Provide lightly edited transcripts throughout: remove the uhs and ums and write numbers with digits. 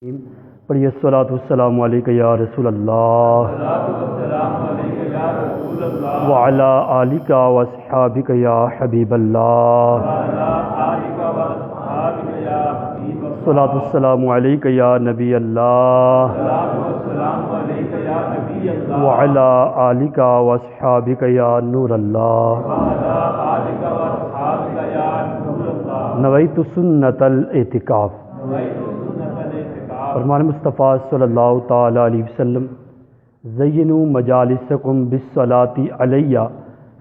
پڑھیے الصلاۃ والسلام علیک یا رسول اللہ وعلی آلک واصحابک یا حبیب اللہ الصلاۃ والسلام علیک یا نبی اللہ وعلی آلک واصحابک یا نور اللہ نویت سنت الاعتکاف۔ فرمان مصطفیٰ صلی اللہ تعالیٰ علیہ وسلم زینوا مجالسکم بالصلاۃ علیہ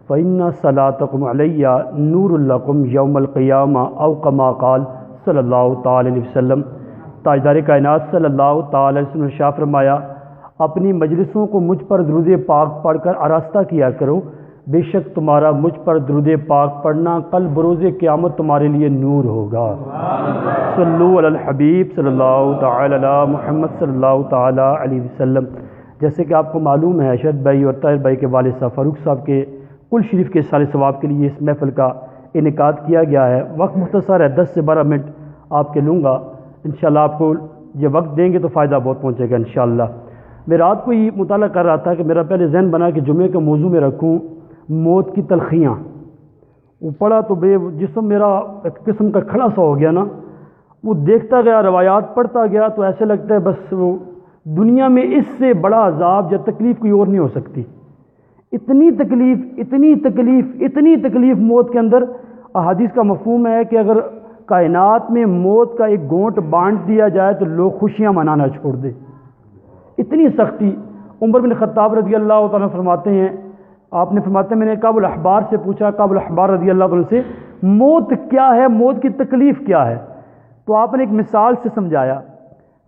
فإن صلاتکم علیہ نور لکم یوم القیامہ او کما قال صلی اللہ تعالیٰ علیہ وسلم۔ تاجدار کائنات صلی اللہ تعالیٰ علیہ وسلم نے ارشاد فرمایا، اپنی مجلسوں کو مجھ پر درود پاک پڑھ کر آراستہ کیا کرو، بے شک تمہارا مجھ پر درود پاک پڑھنا کل بروز قیامت تمہارے لیے نور ہوگا۔ صلو علی الحبیب صلی اللہ تعالی علی محمد صلی اللہ تعالی علیہ وسلم۔ جیسے کہ آپ کو معلوم ہے، ارشد بھائی اور طاہر بھائی کے والد صاحب فاروق صاحب کے کل شریف کے سال ثواب کے لیے اس محفل کا انعقاد کیا گیا ہے۔ وقت مختصر ہے، 10 سے 12 منٹ آپ کے لوں گا۔ انشاءاللہ آپ کو یہ وقت دیں گے تو فائدہ بہت پہنچے گا انشاءاللہ۔ میں رات کو یہ مطالعہ کر رہا تھا کہ میرا پہلے ذہن بنا کہ جمعے کے موضوع میں رکھوں موت کی تلخیاں۔ وہ پڑھا تو جسم میرا ایک قسم کا کھڑا سا ہو گیا نا، وہ دیکھتا گیا، روایات پڑھتا گیا تو ایسے لگتا ہے بس وہ دنیا میں اس سے بڑا عذاب یا تکلیف کوئی اور نہیں ہو سکتی۔ اتنی تکلیف اتنی تکلیف اتنی تکلیف موت کے اندر۔ احادیث کا مفہوم ہے کہ اگر کائنات میں موت کا ایک گھونٹ بانٹ دیا جائے تو لوگ خوشیاں منانا چھوڑ دیں، اتنی سختی۔ عمر بن خطاب رضی اللہ تعالیٰ فرماتے ہیں، آپ نے فرماتے ہیں میں نے کعب الاحبار سے پوچھا، کعب الاحبار رضی اللہ عنہ سے، موت کیا ہے، موت کی تکلیف کیا ہے؟ تو آپ نے ایک مثال سے سمجھایا۔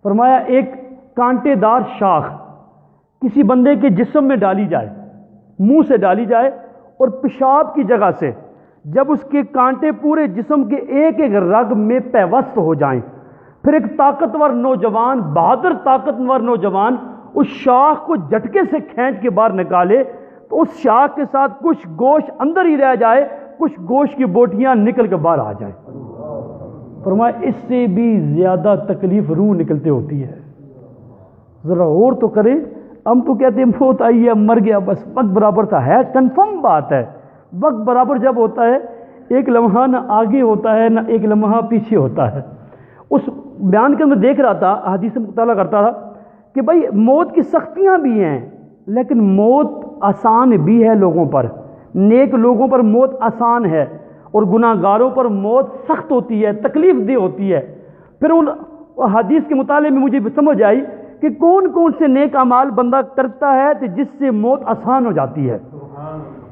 فرمایا ایک کانٹے دار شاخ کسی بندے کے جسم میں ڈالی جائے، منہ سے ڈالی جائے، اور پیشاب کی جگہ سے جب اس کے کانٹے پورے جسم کے ایک ایک رگ میں پیوست ہو جائیں، پھر ایک طاقتور نوجوان، بہادر طاقتور نوجوان اس شاخ کو جھٹکے سے کھینچ کے باہر نکالے تو اس شاخ کے ساتھ کچھ گوشت اندر ہی رہ جائے، کچھ گوشت کی بوٹیاں نکل کے باہر آ جائیں۔ فرمایا اس سے بھی زیادہ تکلیف روح نکلتے ہوتی ہے۔ ذرا اور تو کریں، ہم تو کہتے ہیں موت آئی ہے مر گیا بس، وقت برابر تھا، ہے کنفرم بات ہے۔ وقت برابر جب ہوتا ہے، ایک لمحہ نہ آگے ہوتا ہے نہ ایک لمحہ پیچھے ہوتا ہے۔ اس بیان کے اندر دیکھ رہا تھا، حدیث سے مطالعہ کرتا تھا کہ بھائی موت کی سختیاں بھی ہیں لیکن موت آسان بھی ہے لوگوں پر۔ نیک لوگوں پر موت آسان ہے اور گناہ گاروں پر موت سخت ہوتی ہے، تکلیف دہ ہوتی ہے۔ پھر ان حدیث کے مطالعے میں مجھے سمجھ آئی کہ کون کون سے نیک اعمال بندہ کرتا ہے کہ جس سے موت آسان ہو جاتی ہے۔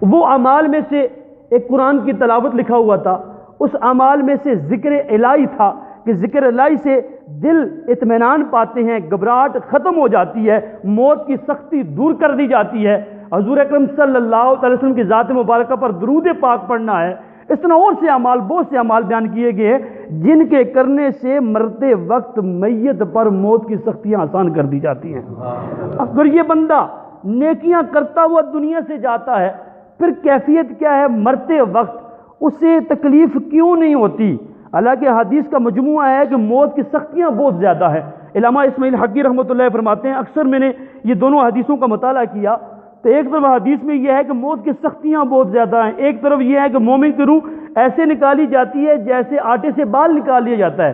وہ اعمال میں سے ایک قرآن کی تلاوت لکھا ہوا تھا، اس اعمال میں سے ذکر الہی تھا کہ ذکر الہی سے دل اطمینان پاتے ہیں، گھبراہٹ ختم ہو جاتی ہے، موت کی سختی دور کر دی جاتی ہے۔ حضور اکرم صلی اللہ تعالی وسلم کی ذات مبارکہ پر درود پاک پڑھنا ہے۔ اس طرح اور سے اعمال، بہت سے اعمال بیان کیے گئے ہیں جن کے کرنے سے مرتے وقت میت پر موت کی سختیاں آسان کر دی جاتی ہیں۔ اگر یہ بندہ نیکیاں کرتا ہوا دنیا سے جاتا ہے، پھر کیفیت کیا ہے؟ مرتے وقت اسے تکلیف کیوں نہیں ہوتی؟ حالانکہ حدیث کا مجموعہ ہے کہ موت کی سختیاں بہت زیادہ ہیں۔ علامہ اسماعیل حقی رحمۃ اللہ فرماتے ہیں، اکثر میں نے یہ دونوں حدیثوں کا مطالعہ کیا تو ایک طرف حدیث میں یہ ہے کہ موت کی سختیاں بہت زیادہ ہیں، ایک طرف یہ ہے کہ مومن کی روح ایسے نکالی جاتی ہے جیسے آٹے سے بال نکال لیا جاتا ہے،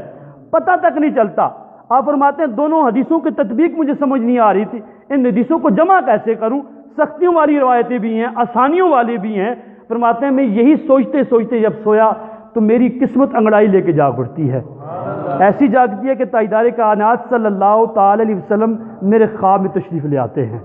پتہ تک نہیں چلتا۔ آپ فرماتے ہیں دونوں حدیثوں کی تطبیق مجھے سمجھ نہیں آ رہی تھی، ان حدیثوں کو جمع کیسے کروں؟ سختیوں والی روایتیں بھی ہیں، آسانیوں والی بھی ہیں۔ فرماتے ہیں میں یہی سوچتے سوچتے جب سویا تو میری قسمت انگڑائی لے کے جاگ اٹھتی ہے، ایسی جاگتی ہے کہ تاجدار کائنات صلی اللہ تعالی علیہ وسلم میرے خواب میں تشریف لے آتے ہیں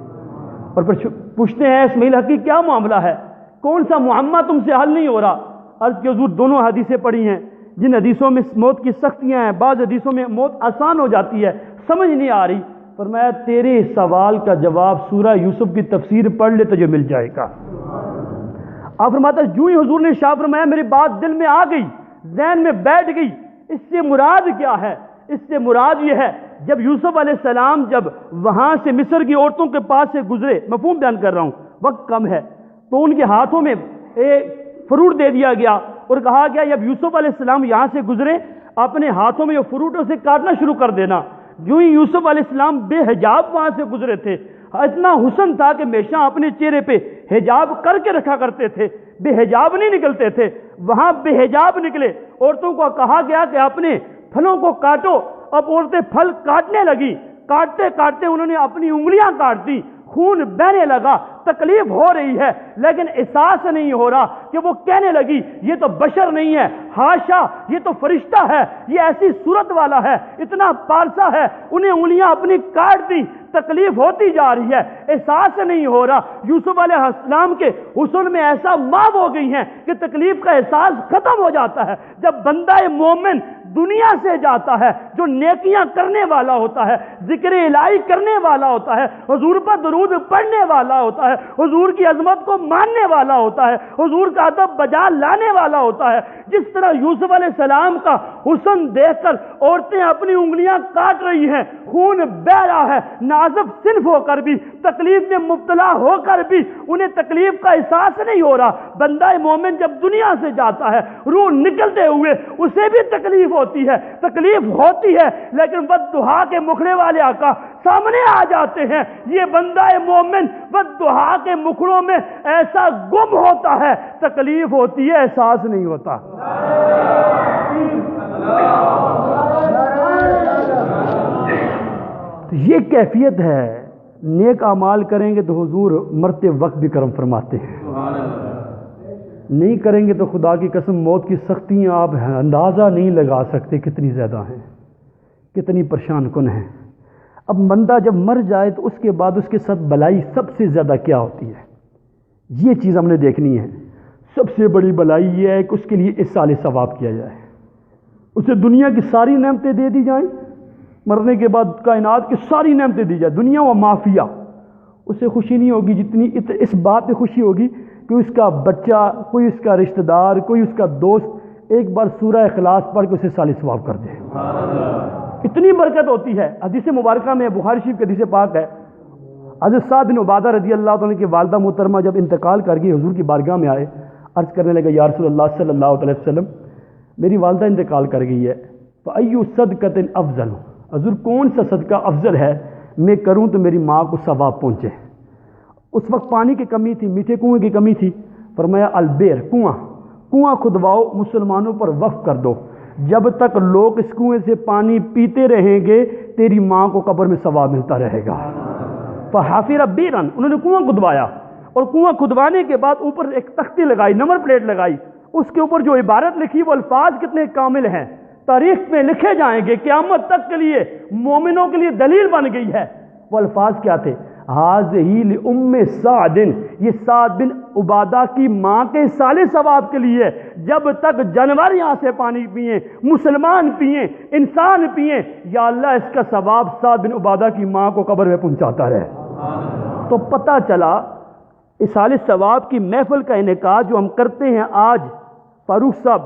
اور پھر پوچھتے ہیں اسماعیل حقی کیا معاملہ ہے، کون سا معمہ تم سے حل نہیں ہو رہا؟ عرض کہ حضور دونوں حدیثیں پڑھی ہیں، جن حدیثوں میں موت کی سختیاں ہیں، بعض حدیثوں میں موت آسان ہو جاتی ہے، سمجھ نہیں آ رہی۔ فرمایا تیرے سوال کا جواب سورہ یوسف کی تفسیر پڑھ لے تجھے مل جائے گا۔ آپ فرماتے ہیں جو ہی حضور نے ارشاد فرمایا میری بات دل میں آ گئی، ذہن میں بیٹھ گئی۔ اس سے مراد کیا ہے؟ اس سے مراد یہ ہے جب یوسف علیہ السلام جب وہاں سے مصر کی عورتوں کے پاس سے گزرے، مفہوم بیان کر رہا ہوں، وقت کم ہے، تو ان کے ہاتھوں میں ایک فروٹ دے دیا گیا اور کہا گیا جب یوسف علیہ السلام یہاں سے گزرے اپنے ہاتھوں میں یہ فروٹوں سے کاٹنا شروع کر دینا۔ جو ہی یوسف علیہ السلام بے حجاب وہاں سے گزرے تھے، اتنا حسن تھا کہ ہمیشہ اپنے چہرے پہ حجاب کر کے رکھا کرتے تھے، بے حجاب نہیں نکلتے تھے، وہاں بے حجاب نکلے۔ عورتوں کو کہا گیا کہ اپنے پھلوں کو کاٹو، اب عورتیں پھل کاٹنے لگی، کاٹتے کاٹتے انہوں نے اپنی انگلیاں کاٹ دی، خون بہنے لگا، تکلیف ہو رہی ہے، لیکن احساس نہیں ہو رہا کہ وہ کہنے لگی یہ تو بشر نہیں ہے، ہاشا یہ تو فرشتہ ہے، یہ ایسی صورت والا ہے، اتنا پالسا ہے۔ انہیں انگلیاں اپنی کاٹ دی، تکلیف ہوتی جا رہی ہے، احساس نہیں ہو رہا۔ یوسف علیہ السلام کے حسن میں ایسا ماب ہو گئی ہیں کہ تکلیف کا احساس ختم ہو جاتا ہے۔ جب بندہ مومن دنیا سے جاتا ہے، جو نیکیاں کرنے والا ہوتا ہے، ذکر الہی کرنے والا ہوتا ہے، حضور پر درود پڑھنے والا ہوتا ہے، حضور کی عظمت کو ماننے والا ہوتا ہے، حضور کا ادب بجا لانے والا ہوتا ہے، جس طرح یوسف علیہ السلام کا حسن دیکھ کر عورتیں اپنی انگلیاں کاٹ رہی ہیں، خون بہ رہا ہے، نازک صنف ہو کر بھی، تکلیف میں مبتلا ہو کر بھی انہیں تکلیف کا احساس نہیں ہو رہا۔ بندہ مومن جب دنیا سے جاتا ہے، روح نکلتے ہوئے اسے بھی تکلیف ہوتی ہے، لیکن والضحیٰ کے مکھڑے والے آقا سامنے آ جاتے ہیں۔ یہ بندہ مومن والضحیٰ کے مکھڑوں میں ایسا گم ہوتا ہے، تکلیف ہوتی ہے، احساس نہیں ہوتا۔ تو یہ کیفیت ہے، نیک اعمال کریں گے تو حضور مرتے وقت بھی کرم فرماتے ہیں، نہیں کریں گے تو خدا کی قسم موت کی سختیاں آپ اندازہ نہیں لگا سکتے کتنی زیادہ ہیں، کتنی پریشان کن ہیں۔ اب بندہ جب مر جائے تو اس کے بعد اس کے ساتھ بلائی سب سے زیادہ کیا ہوتی ہے، یہ چیز ہم نے دیکھنی ہے۔ سب سے بڑی بلائی یہ ہے کہ اس کے لیے اصالِ ثواب کیا جائے، اسے دنیا کی ساری نعمتیں دے دی جائیں، مرنے کے بعد کائنات کی ساری نعمتیں دی جائیں، دنیا و مافیہ، اسے خوشی نہیں ہوگی جتنی اس بات پہ خوشی ہوگی کہ اس کا بچہ، کوئی اس کا رشتہ دار، کوئی اس کا دوست ایک بار سورہ اخلاص پڑھ کے اسے صالح ثواب کر دے۔ اتنی برکت ہوتی ہے۔ حدیث مبارکہ میں، بخاری شریف کی حدیث پاک ہے، حضرت سعد بن عبادہ رضی اللہ عنہ کی والدہ محترمہ جب انتقال کر گئی، حضور کی بارگاہ میں آئے، عرض کرنے لگے یا رسول اللہ صلی اللہ علیہ وسلم، میری والدہ انتقال کر گئی ہے، فَأَيُّ صَدْقَةٍ أَفْضَلُ، حضور کون سا صدقہ افضل ہے میں کروں تو میری ماں کو ثواب پہنچے۔ اس وقت پانی کی کمی تھی، میٹھے کنویں کی کمی تھی، فرمایا البیر، کنواں کھدواؤ، مسلمانوں پر وقف کر دو، جب تک لوگ اس کنویں سے پانی پیتے رہیں گے تیری ماں کو قبر میں ثواب ملتا رہے گا۔ فحافر بیرن، انہوں نے کنواں کھدوایا، اور کنواں کھدوانے کے بعد اوپر ایک تختی لگائی، نمبر پلیٹ لگائی، اس کے اوپر جو عبارت لکھی وہ الفاظ کتنے کامل ہیں، تاریخ میں لکھے جائیں گے، قیامت تک کے لیے مومنوں کے لیے دلیل بن گئی ہے۔ وہ الفاظ کیا تھے؟ ہذہ لأم سعد، یہ سعد بن عبادہ کی ماں کے صالح ثواب کے لیے، جب تک جانور یہاں سے پانی پئیں، مسلمان پئیں، انسان پئیں، یا اللہ اس کا ثواب سعد بن عبادہ کی ماں کو قبر میں پہنچاتا رہے۔ تو پتہ چلا اس صالح ثواب کی محفل کا انعقاد جو ہم کرتے ہیں آج، فاروق صاحب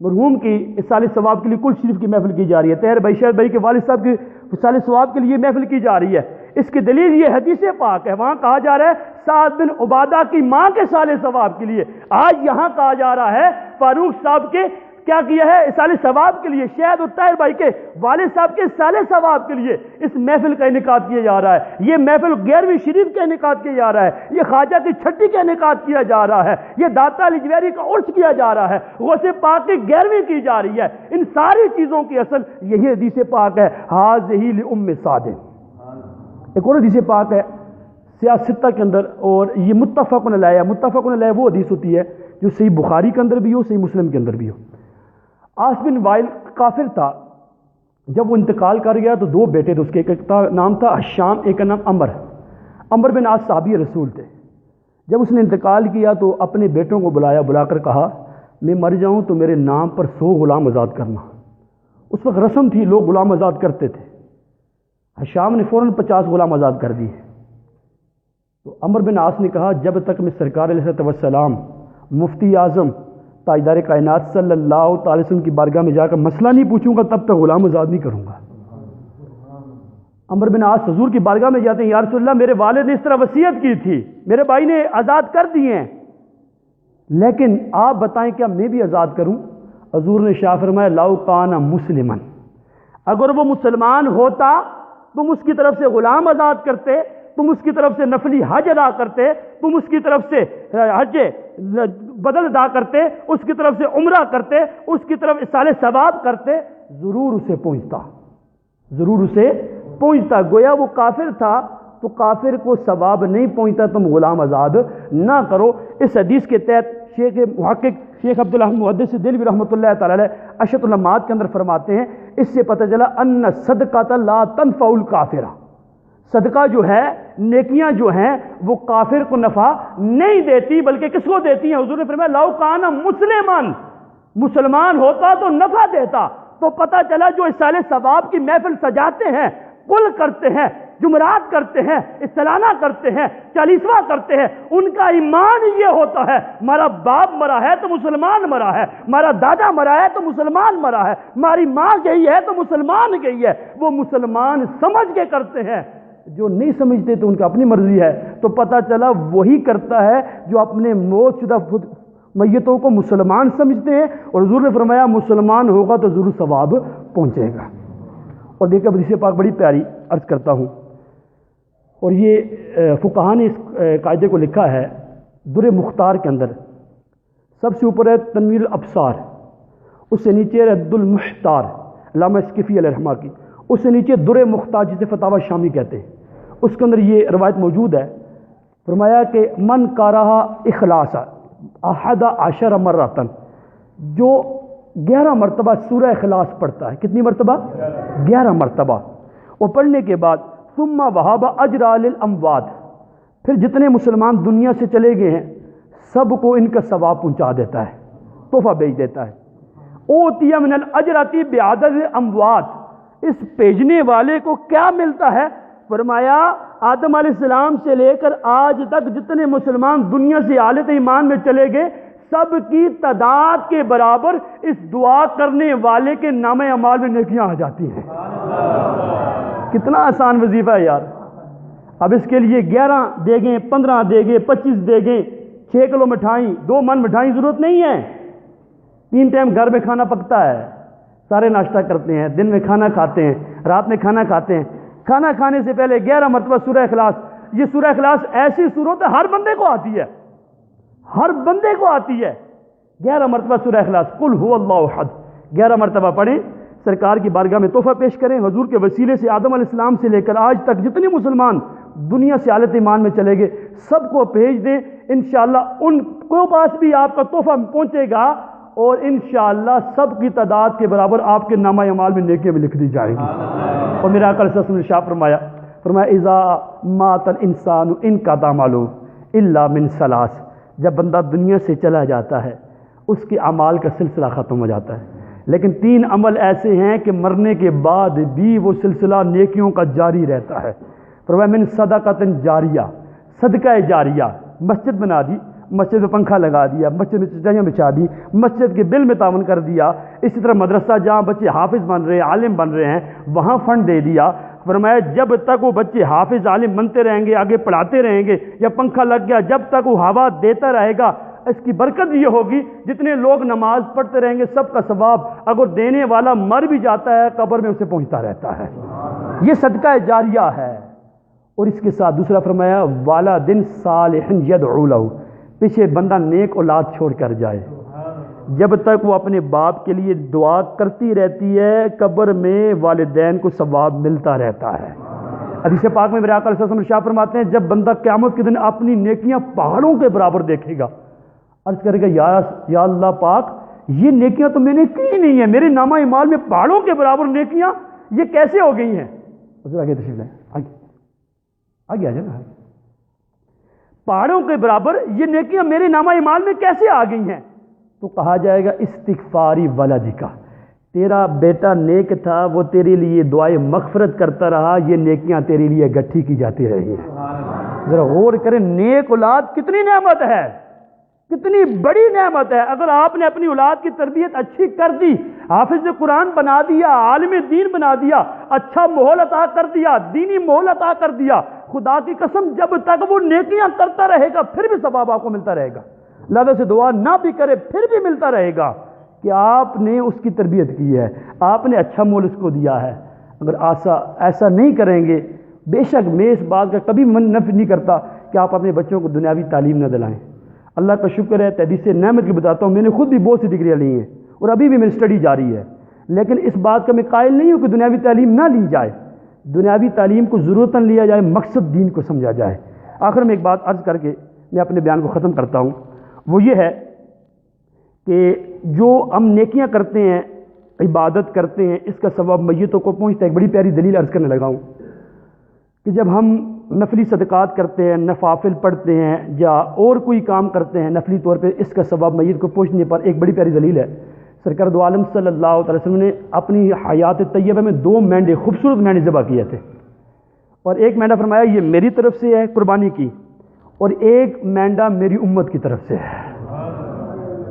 مرحوم کی صالح ثواب کے لیے کل شریف کی محفل کی جا رہی ہے، طاہر بھائی شہر بھائی کے والد صاحب کی صالح ثواب کے لیے محفل کی جا رہی ہے۔ اس کی دلیل یہ حدیث پاک ہے، وہاں کہا جا رہا ہے سعد بن عبادہ کی ماں کے صالح ثواب کے لیے، آج یہاں کہا جا رہا ہے فاروق صاحب کے کیا کیا ہے، صالح ثواب کے لیے، شہد اور طاہر بھائی کے والد صاحب کے صالح ثواب کے لیے اس محفل کا انعقاد کیا جا رہا ہے۔ یہ محفل 11ویں شریف کا انعقاد کیا جا رہا ہے، یہ خواجہ کی چھٹی کا انعقاد کیا جا رہا ہے، یہ داتا علی جویری کا عرس کیا جا رہا ہے، غوث پاک کی 11ویں کی جا رہی ہے۔ ان ساری چیزوں کی اصل یہی حدیث پاک ہے، ہذہ لأم سعد۔ ایک اور حدیث پاک ہے سیاستہ کے اندر، اور یہ متفق علیہ، متفق علیہ وہ حدیث ہوتی ہے جو صحیح بخاری کے اندر بھی ہو، صحیح مسلم کے اندر بھی ہو۔ عاص بن وائل کافر تھا، جب وہ انتقال کر گیا تو دو بیٹے تھے اس کے، ایک کا نام تھا حشام، ایک کا نام عمر بن عاص صحابی رسول تھے۔ جب اس نے انتقال کیا تو اپنے بیٹوں کو بلا کر کہا میں مر جاؤں تو میرے نام پر 100 غلام آزاد کرنا۔ اس وقت رسم تھی، لوگ غلام آزاد کرتے تھے۔ حشام نے فوراً 50 غلام آزاد کر دیے۔ تو عمر بن عاص نے کہا جب تک میں سرکار علیہ السلام، مفتی اعظم، تاجدار کائنات صلی اللہ تعالی وسلم کی بارگاہ میں جا کر مسئلہ نہیں پوچھوں گا تب تک غلام آزاد نہیں کروں گا۔ عمر بن عاص حضور کی بارگاہ میں جاتے ہیں، یا رسول اللہ میرے والد نے اس طرح وصیت کی تھی، میرے بھائی نے آزاد کر دیے ہیں، لیکن آپ بتائیں کیا میں بھی آزاد کروں؟ حضور نے شاہ فرمایا لاؤ کانا مسلمن، اگر وہ مسلمان ہوتا تم اس کی طرف سے غلام آزاد کرتے، تم اس کی طرف سے نفلی حج ادا کرتے، تم اس کی طرف سے حج بدل ادا کرتے، اس کی طرف سے عمرہ کرتے، اس کی طرف اصالہ ثواب کرتے، ضرور اسے پہنچتا، ضرور اسے پہنچتا۔ گویا وہ کافر تھا تو کافر کو ثواب نہیں پہنچتا، تم غلام آزاد نہ کرو۔ اس حدیث کے تحت شیخ محقق شیخ عبداللہ محدث دہلوی رحمۃ اللہ تعالی علیہ اشرۃ العلامات کے اندر فرماتے ہیں، اس سے پتہ چلا ان صدقۃ لا تنفع الکافر، صدقہ جو ہے، نیکیاں جو ہیں وہ کافر کو نفع نہیں دیتی بلکہ کس کو دیتی ہیں؟ حضور نے فرمایا لو کان مسلمان، مسلمان ہوتا تو نفع دیتا۔ تو پتہ چلا جو اصالہ ثواب کی محفل سجاتے ہیں، کل کرتے ہیں، جمعرات کرتے ہیں، سالانہ کرتے ہیں، 40واں کرتے ہیں، ان کا ایمان یہ ہوتا ہے ہمارا باپ مرا ہے تو مسلمان مرا ہے، ہمارا دادا مرا ہے تو مسلمان مرا ہے، ہماری ماں گئی ہے تو مسلمان گئی ہے، وہ مسلمان سمجھ کے کرتے ہیں۔ جو نہیں سمجھتے تو ان کا اپنی مرضی ہے۔ تو پتہ چلا وہی کرتا ہے جو اپنے موت شدہ میتوں کو مسلمان سمجھتے ہیں، اور حضور نے فرمایا مسلمان ہوگا تو ضرور ثواب پہنچے گا۔ اور دیکھیں حدیث پاک بڑی پیاری عرض کرتا ہوں، اور یہ فقہاء نے اس قاعدے کو لکھا ہے در مختار کے اندر، سب سے اوپر ہے تنویر الابصار، اس سے نیچے رد المحتار علامہ اسکفی علیہ رحمہ کی، اس سے نیچے در مختار جسے فتاوی شامی کہتے ہیں، اس کے اندر یہ روایت موجود ہے۔ فرمایا کہ من قرأ اخلاص احد عشر مرتن، جو 11 مرتبہ سورہ اخلاص پڑھتا ہے، کتنی مرتبہ؟ 11 مرتبہ، اور پڑھنے کے بعد ثم وہب اجر للاموات، پھر جتنے مسلمان دنیا سے چلے گئے ہیں سب کو ان کا ثواب پہنچا دیتا ہے، تحفہ بھیج دیتا ہے۔ اوتی من الاجرۃ بعدد اموات، اس بھیجنے والے کو کیا ملتا ہے؟ فرمایا آدم علیہ السلام سے لے کر آج تک جتنے مسلمان دنیا سے حالت ایمان میں چلے گئے سب کی تعداد کے برابر اس دعا کرنے والے کے نام اعمال میں نیکیاں آ جاتی ہیں۔ کتنا آسان وظیفہ ہے یار۔ اب اس کے لیے 11 دے گئے، 15 دے گئے، 25 دے گئے، 6 کلو مٹھائی، 2 من مٹھائی ضرورت نہیں ہے۔ 3 ٹائم گھر میں کھانا پکتا ہے، سارے ناشتہ کرتے ہیں، دن میں کھانا کھاتے ہیں، رات میں کھانا کھاتے ہیں۔ کھانا کھانے سے پہلے 11 مرتبہ سورہ اخلاص، یہ سورہ اخلاص ایسی صورت ہے ہر بندے کو آتی ہے، ہر بندے کو آتی ہے۔ 11 مرتبہ سورہ اخلاص، قل هو اللہ احد، 11 مرتبہ پڑھیں، سرکار کی بارگاہ میں تحفہ پیش کریں، حضور کے وسیلے سے آدم علیہ السلام سے لے کر آج تک جتنے مسلمان دنیا سے حالت ایمان میں چلے گئے سب کو بھیج دیں، انشاءاللہ ان کو پاس بھی آپ کا تحفہ پہنچے گا، اور انشاءاللہ سب کی تعداد کے برابر آپ کے نامہ اعمال میں نیکیاں بھی لکھ دی جائیں گی۔ اور میرا آقا صلی اللہ علیہ وسلم نے ارشاد فرمایا اذا مات الانسان انقطع عمله الا من ثلاث، جب بندہ دنیا سے چلا جاتا ہے اس کے اعمال کا سلسلہ ختم ہو جاتا ہے، لیکن 3 عمل ایسے ہیں کہ مرنے کے بعد بھی وہ سلسلہ نیکیوں کا جاری رہتا ہے۔ فرمایا من صدقۃ جاریہ، صدقہ جاریہ، مسجد بنا دی، مسجد میں پنکھا لگا دیا، مسجد میں چٹائیاں بچھا دی، مسجد کے بل میں تعاون کر دیا، اسی طرح مدرسہ جہاں بچے حافظ بن رہے ہیں، عالم بن رہے ہیں وہاں فنڈ دے دیا۔ فرمایا جب تک وہ بچے حافظ عالم بنتے رہیں گے، آگے پڑھاتے رہیں گے، یا پنکھا لگ گیا جب تک وہ ہوا دیتا رہے گا، اس کی برکت یہ ہوگی جتنے لوگ نماز پڑھتے رہیں گے سب کا ثواب اگر دینے والا مر بھی جاتا ہے قبر میں اسے پہنچتا رہتا ہے۔ یہ صدقہ جاریہ ہے۔ اور اس کے ساتھ دوسرا فرمایا والدٍ صالح یدعو لہ، پیچھے بندہ نیک اولاد چھوڑ کر جائے، جب تک وہ اپنے باپ کے لیے دعا کرتی رہتی ہے قبر میں والدین کو ثواب ملتا رہتا ہے۔ حدیث پاک میں میرے آقا صلی اللہ علیہ وسلم ارشاد فرماتے ہیں جب بندہ قیامت کے دن اپنی نیکیاں پہاڑوں کے برابر دیکھے گا، عرض کرے گا یا اللہ پاک یہ نیکیاں تو میں نے کی نہیں ہیں، میرے نامہ اعمال میں پہاڑوں کے برابر نیکیاں یہ کیسے ہو گئی ہیں؟ حضور آگے تشریف لائیں، آگے آ جائیں، پہاڑوں کے برابر یہ نیکیاں میرے نامہ اعمال میں کیسے آ گئی ہیں؟ تو کہا جائے گا استغفاری ولدک، تیرا بیٹا نیک تھا، وہ تیرے لیے دعائے مغفرت کرتا رہا، یہ نیکیاں تیرے لیے گٹھی کی جاتی رہی ہیں۔ ذرا غور کریں، نیک اولاد کتنی نعمت ہے، کتنی بڑی نعمت ہے۔ اگر آپ نے اپنی اولاد کی تربیت اچھی کر دی، حافظ قرآن بنا دیا، عالم دین بنا دیا، اچھا ماحول عطا کر دیا، دینی ماحول عطا کر دیا، خدا کی قسم جب تک وہ نیکیاں کرتا رہے گا پھر بھی ثواب آپ کو ملتا رہے گا، لہذا سے دعا نہ بھی کرے پھر بھی ملتا رہے گا۔ کہ آپ نے اس کی تربیت کی ہے، آپ نے اچھا مول اس کو دیا ہے۔ اگر ایسا نہیں کریں گے، بے شک میں اس بات کا کبھی من نفی نہیں کرتا کہ آپ اپنے بچوں کو دنیاوی تعلیم نہ دلائیں۔ اللہ کا شکر ہے، تحدیث نعمت کی بتاتا ہوں، میں نے خود بھی بہت سی ڈگریاں لی ہیں اور ابھی بھی میری اسٹڈی جاری ہے، لیکن اس بات کا میں قائل نہیں ہوں کہ دنیاوی تعلیم نہ لی جائے۔ دنیاوی تعلیم کو ضرورتاً لیا جائے، مقصد دین کو سمجھا جائے۔ آخر میں ایک بات عرض کر کے میں اپنے بیان کو ختم کرتا ہوں، وہ یہ ہے کہ جو ہم نیکیاں کرتے ہیں، عبادت کرتے ہیں، اس کا ثواب میتوں کو پہنچتا ہے۔ ایک بڑی پیاری دلیل عرض کرنے لگا ہوں کہ جب ہم نفلی صدقات کرتے ہیں، نوافل پڑھتے ہیں یا اور کوئی کام کرتے ہیں نفلی طور پہ، اس کا ثواب میت کو پہنچنے پر ایک بڑی پیاری دلیل ہے۔ سرکار دو عالم صلی اللہ علیہ وسلم نے اپنی حیات طیبہ میں 2 مینڈے، خوبصورت مینڈے ذبح کیے تھے، اور ایک مینڈا فرمایا یہ میری طرف سے ہے قربانی کی، اور ایک مینڈا میری امت کی طرف سے ہے،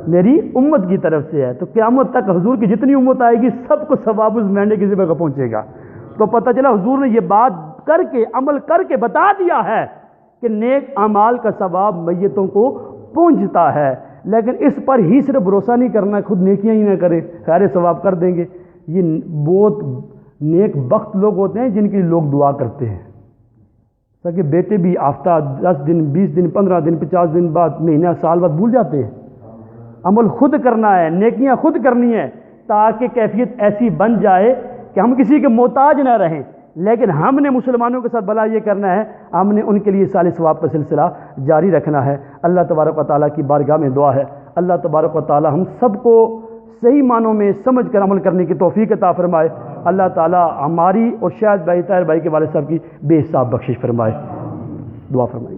میری امت کی طرف سے ہے۔ تو قیامت تک حضور کی جتنی امت آئے گی سب کو ثواب اس مینڈے کی ذبح کا پہنچے گا۔ تو پتہ چلا حضور نے یہ بات کر کے، عمل کر کے بتا دیا ہے کہ نیک اعمال کا ثواب میتوں کو پہنچتا ہے، لیکن اس پر ہی صرف بھروسہ نہیں کرنا، خود نیکیاں ہی نہ کریں، خیر ثواب کر دیں گے۔ یہ بہت نیک بخت لوگ ہوتے ہیں جن کے لیے لوگ دعا کرتے ہیں، تاکہ بیٹے بھی ہفتہ 10 دن 20 دن 15 دن 50 دن بعد، مہینہ سال بعد بھول جاتے ہیں۔ عمل خود کرنا ہے، نیکیاں خود کرنی ہے، تاکہ کیفیت ایسی بن جائے کہ ہم کسی کے محتاج نہ رہیں۔ لیکن ہم نے مسلمانوں کے ساتھ بھلا یہ کرنا ہے، ہم نے ان کے لیے سال ثواب کا سلسلہ جاری رکھنا ہے۔ اللہ تبارک و تعالیٰ کی بارگاہ میں دعا ہے، اللہ تبارک و تعالیٰ ہم سب کو صحیح معنوں میں سمجھ کر عمل کرنے کی توفیق عطا فرمائے۔ اللہ تعالیٰ ہماری اور شاید بھائی طاہر بھائی کے والد صاحب کی بے حساب بخشش فرمائے۔ دعا فرمائے۔